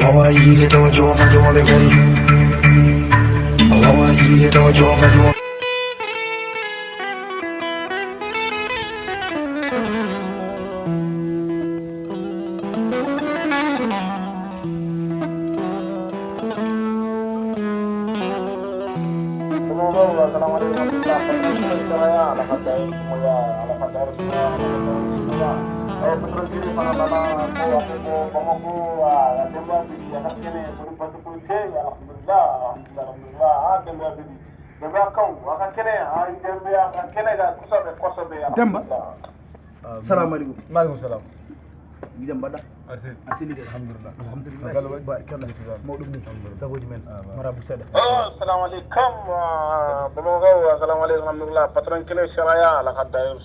Wawa yire tawa juwa fa juwa be gol. Wawa yire tawa juwa fa juwa. Demba salaamaaleykum. maaleykum salaam. mi dem mbaɗɗa asili alhamdulillah alhamdulillah barikalla mawɗum ni sagoji men marabu seeɗa assalamu aleykum bomogo assalamu aleykum alhamdulillah patron kele saraya ala kaddayo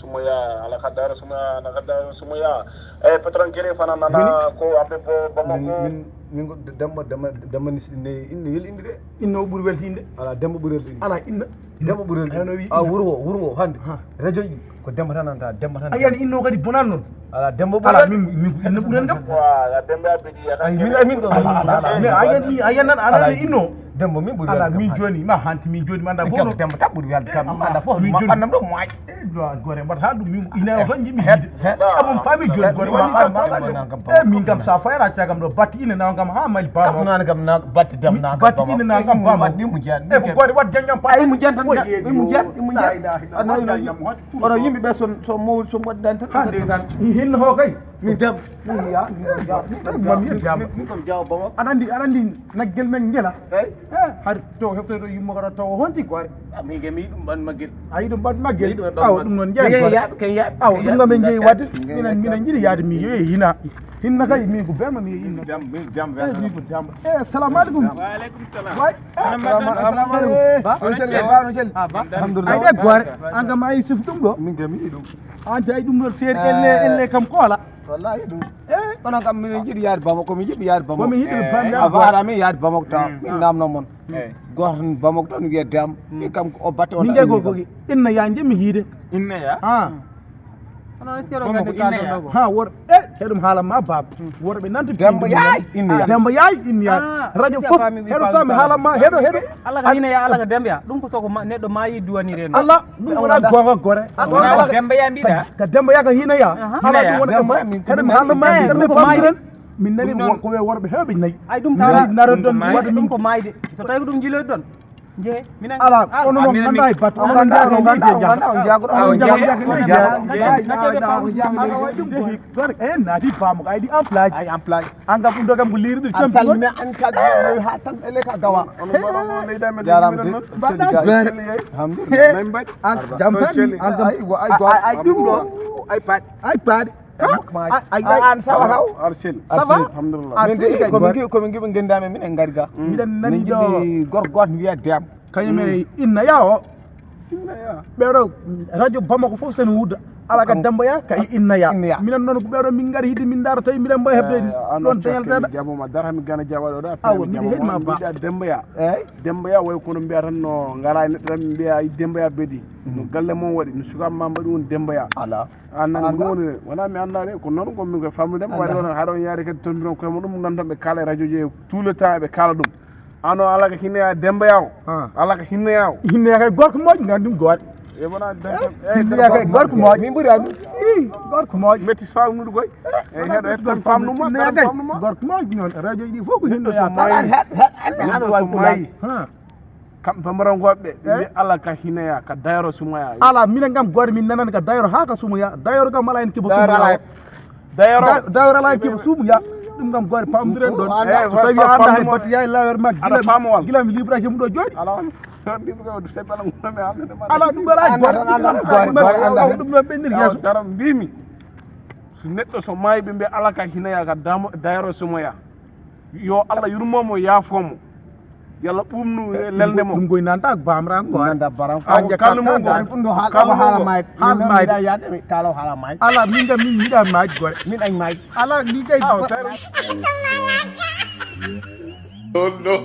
sumuya e patron kele fana nana ko aɓe bo bomogo min demba ne inne yel inde de inno ɓuuri weltinde ala demba ɓuuri weltinde ala inna demba ɓuuri hayno wi weltinde wuro ngo hande radio ji ko demba tan nanta demba tan a yiyani inno kadi bonan noon ala demba ala ɓuuri min inno ɓuuren kam wa dembe abeɗi min ɗo mais a yiyanat alaa inno demba min ɓuuri ala min joni ma hanti min joni mi anda fof no demba tan ɓuuri welde kam anda fof min joni andam ɗo moƴ gore mbaɗata ɗum min ina tan jimmi yiide abon faami joni gore waɗi min kam sa fayra cagam ɗo batti ine nawa kam ha mali bamo nane kam na batti dem na batti ine nawa kam bamo ni mu jan e ko gore wat janjam pa ay mu jan tan mu jan ono yimɓe ɓe so mawɗi so mbaɗɗani tan hande tan hinno ho kay min dem min kom jaw bamo aɗa andi naggel men ngela eyi har to heftoyto yimmo kata taw honti gore mi yiɗum ɓan maggel a yiɗum ɓad maggel Yiɗum ɓad aw maggel. ɗum noon jeeya ken yaaɓe aw ɗum gam ɓe jeeyi wadde minen jiiɗi yaade mi yeeyi hina hinna kay min ko bema mi yeeyi hinna jam min ko jamba assalamu aleykum Waaleykum salam. way assalamu aleykum alhamdulillah ay de gore an kam ayi sif ɗum ɗo min kam mi yiɗum an tawi ɗum ɗon feeri elle kam koola wallahi ɗum onon kam minen jiiɗi yaade bamako komin jiɗi yaade bamako komin yiɗi bamde a faara min yaade bamako taw min namno moon goto bamako tan wiye dam min kam o batte on min jeey gogogi inna ya jemmi hiide Inne ya. ha ha wor heɗum haalanma baba worɓe nanta Demba yaay inne ya demba yaay inne ya radio fof heɗo fami haalanma heɗo Allah ka hina ya Allah ka dembe ya ɗum ko soko neɗɗo mayi duwanire no. allah ɗum wona gonga gore Wona dembe ya mbiɗa. ka demba ya ka hina ya haala ɗum wona Demba, heɗum haalanma ɓerde pamdiren min nani ko we worɓe heewɓe nayyi Ay ɗum naron ɗon waɗa ɗum min ko mayde. So tawi ko ɗum jiloyde ɗon. Je minen ala ono noon ganda e batte ono ganda on jaago on jaago e naati faamu ko aydi emplage ay emplage an kam ɗum ɗo kam ko liiriɗo a salmina an kadi ha tan ele ka gawa jaram alhamdulillah an jam tan an kam ay ɗum ɗo ay paat ay paade an sawa taw arsel sava alhamdulillah min de komin giɓe gendami min en gari ga miɗen nani min ɗo jiɗi gorko goto wiya dem kañum e inna ya o ɓeɗo radio bamako fof sen wudda ala ka demba ya ka inna ya minen noon ko ɓeɗo min gari hidde min daara tawi mbiɗen mbawi hebde ɗon dañalteɗa jamoma dara mi gana jawaɗo ɗo awa miɗi heɗima ba mbiɗa demboya demboya way kono mbiya tan no ngara e neɗɗo tan mbiya ay demboya beedi no galle moon waɗi no sukama ma mbaɗi woni demboya ala annan ɗum woni wona mi annda de ko noon gonmin koye fammudema waɗi on haɗa on yaade kadi tonmiron koye mo ɗum nantan ɓe kaala e radio ji tout le temps eɓe kaala ɗum ano ala ko hinneya demboya o ala ko hinneya o hinneya kay gorko moƴƴo gandum gowaɗe e wona hinneya kay gorko moƴƴo min ɓuuri andu gorko moƴƴo métis famnude koye eyyi heɗo heɗo tan famnuma hinneya kay gorko moƴƴo noon radio ji ɗi fof ko hinneya an wawi mayi kamɓe pamarankoɓe ɓe mbi ala ka hineya ka dayro sumaya ala minen kam gore min nanani ka dayro ha ka sumuya dayro kam ala hen kiba sumuya dayro ala hen kiba sumuya ɗum kam gore pamdiren ɗon so tawi anda hay batte yayi lawere ma gila mi libraki mum ɗo jooɗi ala ɗum wala gore ɗum ɗon ɓenndiri yeeso dara mbimi so neɗɗo so maayi ɓe mbi ala ka hineya ka dayro sumaya yo Allah yurmomo yaafomo yalla ɓumnu lelde mo ɗum koye nanta bamran ko nanda baram kalmo ɗum ɗo haala mayde haala yaade mi kalaw haala mayde ala min kam min yiiɗa maaji gore min añ mayde ala ni kay No, no.